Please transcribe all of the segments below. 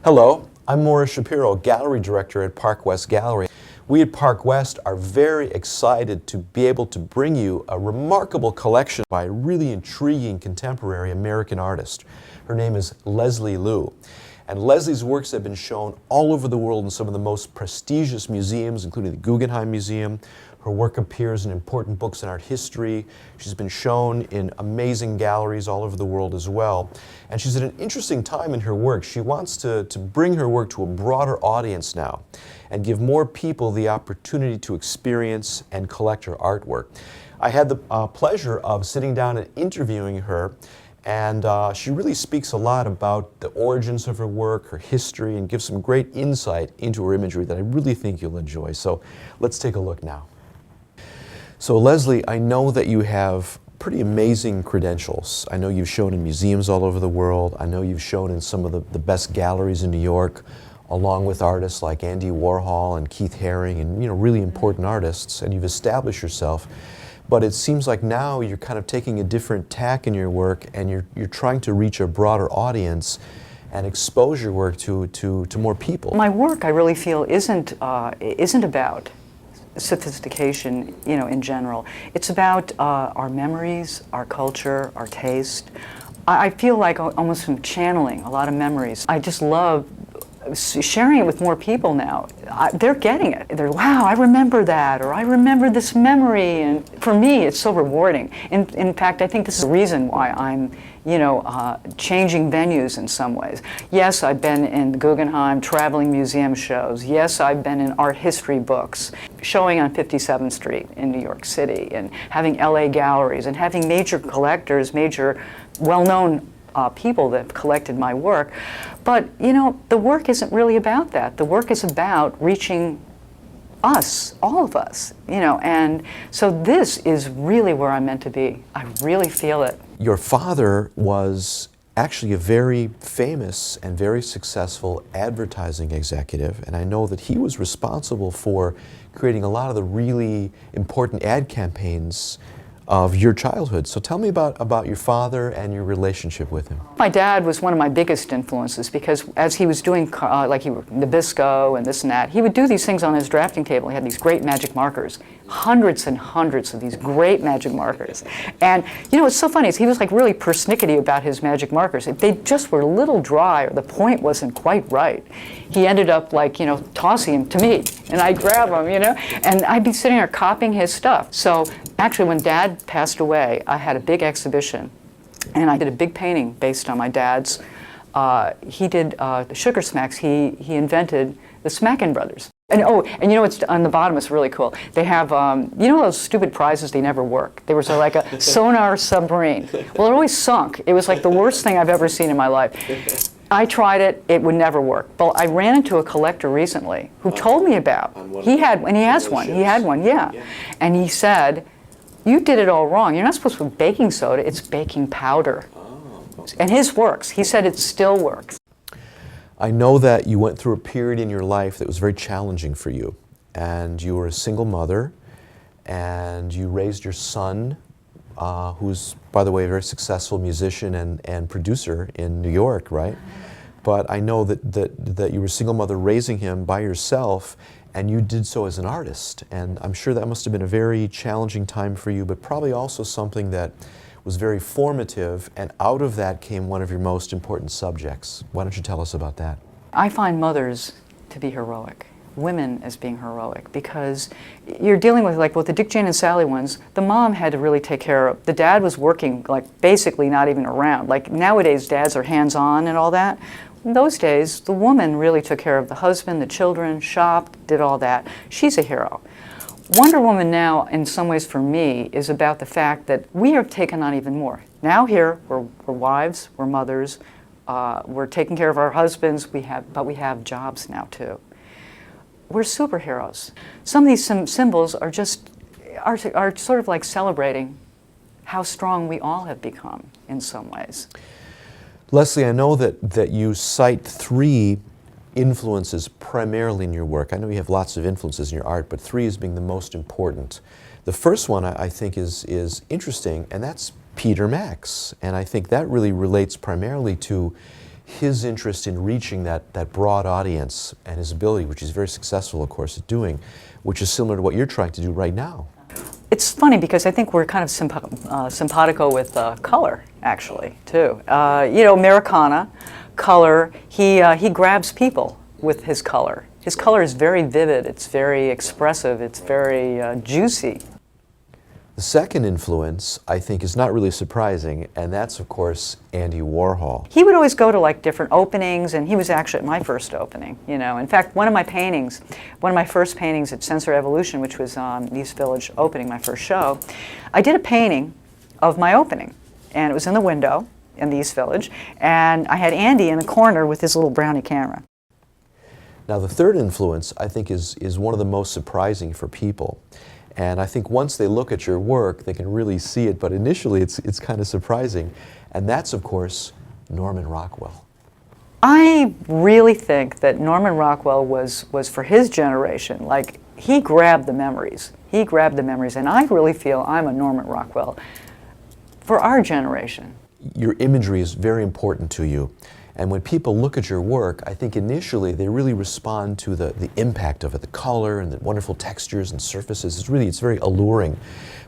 Hello, I'm Maurice Shapiro, Gallery Director at Park West Gallery. We at Park West are very excited to be able to bring you a remarkable collection by a really intriguing contemporary American artist. Her name is Leslie Lew. And Leslie's works have been shown all over the world in some of the most prestigious museums, including the Guggenheim Museum. Her work appears in important books in art history. She's been shown in amazing galleries all over the world as well. And she's at an interesting time in her work. She wants to bring her work to a broader audience now and give more people the opportunity to experience and collect her artwork. I had the pleasure of sitting down and interviewing her, and she really speaks a lot about the origins of her work, her history, and gives some great insight into her imagery that I really think you'll enjoy. So let's take a look now. So Leslie, I know that you have pretty amazing credentials. I know you've shown in museums all over the world. I know you've shown in some of the best galleries in New York, along with artists like Andy Warhol and Keith Haring and really important artists, and you've established yourself. But it seems like now you're kind of taking a different tack in your work, and you're trying to reach a broader audience and expose your work to more people. My work, I really feel, isn't about sophistication, in general. It's about our memories, our culture, our taste. I feel like almost I'm channeling a lot of memories. I just love sharing it with more people now. They're getting it. They're, wow, I remember that, or I remember this memory. And for me, it's so rewarding. In fact, I think this is the reason why I'm, changing venues in some ways. Yes, I've been in Guggenheim, traveling museum shows. Yes, I've been in art history books, showing on 57th Street in New York City, and having LA galleries, and having major collectors, major well-known people that have collected my work. But, the work isn't really about that. The work is about reaching us, all of us, and so this is really where I'm meant to be. I really feel it. Your father was actually a very famous and very successful advertising executive, and I know that he was responsible for creating a lot of the really important ad campaigns of your childhood. So tell me about your father and your relationship with him. My dad was one of my biggest influences because as he was doing Nabisco and this and that, he would do these things on his drafting table. He had these great magic markers, hundreds and hundreds of these great magic markers. And what's so funny is he was like really persnickety about his magic markers. If they just were a little dry or the point wasn't quite right, he ended up tossing them to me, and I'd grab them, and I'd be sitting there copying his stuff. So actually when Dad passed away, I had a big exhibition, and I did a big painting based on my dad's. He did the sugar smacks. He invented the Smackin' Brothers. And it's on the bottom. It's really cool. They have those stupid prizes. They never work. They were sort of like a sonar submarine. Well, it always sunk. It was like the worst thing I've ever seen in my life. I tried it. It would never work. But I ran into a collector recently who told me about. He had one. Yeah. And he said, "You did it all wrong. You're not supposed to put baking soda. It's baking powder." And his works. He said it still works. I know that you went through a period in your life that was very challenging for you, and you were a single mother, and you raised your son, who's, by the way, a very successful musician and producer in New York, right? But I know that you were a single mother raising him by yourself, and you did so as an artist. And I'm sure that must have been a very challenging time for you, but probably also something that was very formative, and out of that came one of your most important subjects. Why don't you tell us about that? I find mothers to be heroic, women as being heroic, because you're dealing with, with the Dick, Jane, and Sally ones, the mom had to really take care of, the dad was working, basically not even around. Nowadays, dads are hands-on and all that. In those days, the woman really took care of the husband, the children, shopped, did all that. She's a hero. Wonder Woman now, in some ways for me, is about the fact that we are taking on even more. Now here, we're wives, we're mothers, we're taking care of our husbands, but we have jobs now too. We're superheroes. Some of these symbols are sort of like celebrating how strong we all have become in some ways. Leslie, I know that you cite three influences primarily in your work. I know you have lots of influences in your art, but three as being the most important. The first one I think is interesting, and that's Peter Max. And I think that really relates primarily to his interest in reaching that broad audience and his ability, which he's very successful, of course, at doing, which is similar to what you're trying to do right now. It's funny because I think we're kind of simpatico with color, actually, too. You know, Americana, color, he grabs people with his color. His color is very vivid, it's very expressive, it's very juicy. The second influence, I think, is not really surprising, and that's, of course, Andy Warhol. He would always go to like different openings, and he was actually at my first opening, you know. In fact, one of my first paintings at Sensor Evolution, which was East Village opening, my first show, I did a painting of my opening, and it was in the window in the East Village, and I had Andy in a corner with his little brownie camera. Now, the third influence, I think, is one of the most surprising for people. And I think once they look at your work, they can really see it, but initially it's kind of surprising. And that's, of course, Norman Rockwell. I really think that Norman Rockwell was for his generation. Like, he grabbed the memories. He grabbed the memories, and I really feel I'm a Norman Rockwell for our generation. Your imagery is very important to you. And when people look at your work, I think initially they really respond to the impact of it, the color and the wonderful textures and surfaces. It's very alluring.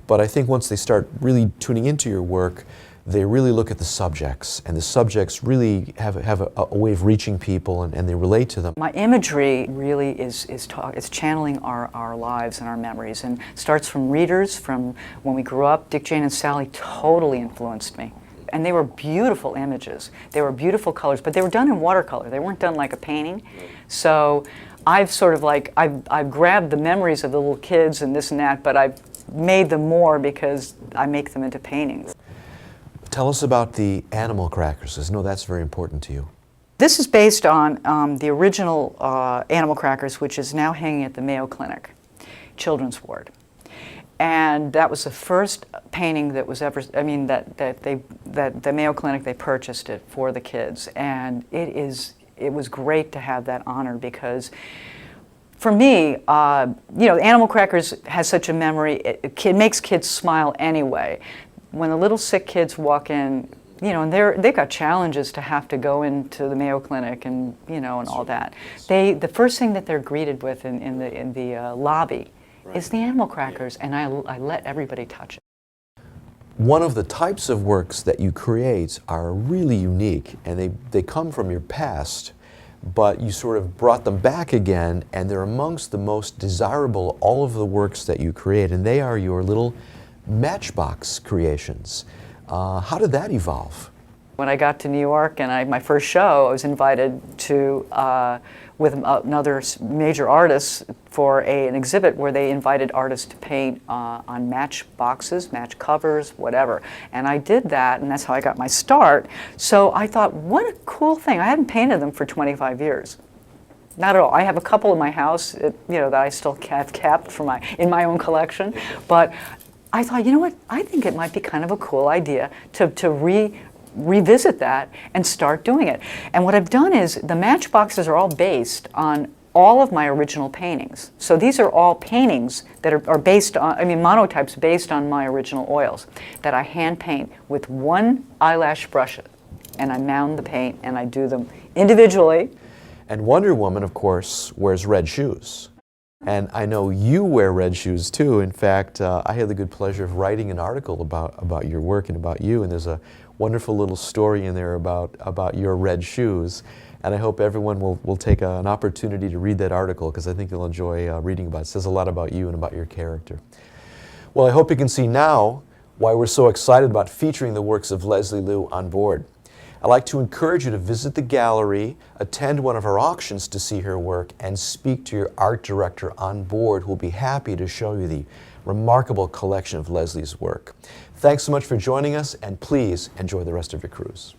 But I think once they start really tuning into your work, they really look at the subjects, and the subjects really have a way of reaching people, and they relate to them. My imagery really is channeling our lives and our memories, and starts from readers, from when we grew up. Dick, Jane, and Sally totally influenced me. And they were beautiful images. They were beautiful colors, but they were done in watercolor. They weren't done like a painting. So I've sort of like, I've grabbed the memories of the little kids and this and that, but I've made them more because I make them into paintings. Tell us about the animal crackers, because I know that's very important to you. This is based on the original animal crackers, which is now hanging at the Mayo Clinic Children's Ward. And that was the first painting that was ever, I mean, that the Mayo Clinic, they purchased it for the kids. And it was great to have that honor, because for me, you know, Animal Crackers has such a memory. It makes kids smile anyway. When the little sick kids walk in, you know, and they've got challenges to have to go into the Mayo Clinic and, you know, and all that. The first thing that they're greeted with in the lobby is the animal crackers, and I let everybody touch it. One of the types of works that you create are really unique, and they come from your past, but you sort of brought them back again, and they're amongst the most desirable of all of the works that you create, and they are your little matchbox creations. How did that evolve? When I got to New York and my first show, I was invited to with another major artist for an exhibit where they invited artists to paint on matchboxes, match covers, whatever. And I did that, and that's how I got my start. So I thought, what a cool thing. I hadn't painted them for 25 years. Not at all. I have a couple in my house, you know, that I still have kept in my own collection. But I thought, you know what? I think it might be kind of a cool idea to revisit that and start doing it. And what I've done is the matchboxes are all based on all of my original paintings. So these are all paintings that are based on, I mean, monotypes based on my original oils that I hand paint with one eyelash brush, and I mound the paint and I do them individually. And Wonder Woman, of course, wears red shoes. And I know you wear red shoes too. In fact, I had the good pleasure of writing an article about your work and about you, and there's a wonderful little story in there about your red shoes. And I hope everyone will take an opportunity to read that article, because I think they'll enjoy reading about it. It says a lot about you and about your character. Well, I hope you can see now why we're so excited about featuring the works of Leslie Lew on board. I'd like to encourage you to visit the gallery, attend one of our auctions to see her work, and speak to your art director on board, who will be happy to show you the remarkable collection of Leslie's work. Thanks so much for joining us, and please enjoy the rest of your cruise.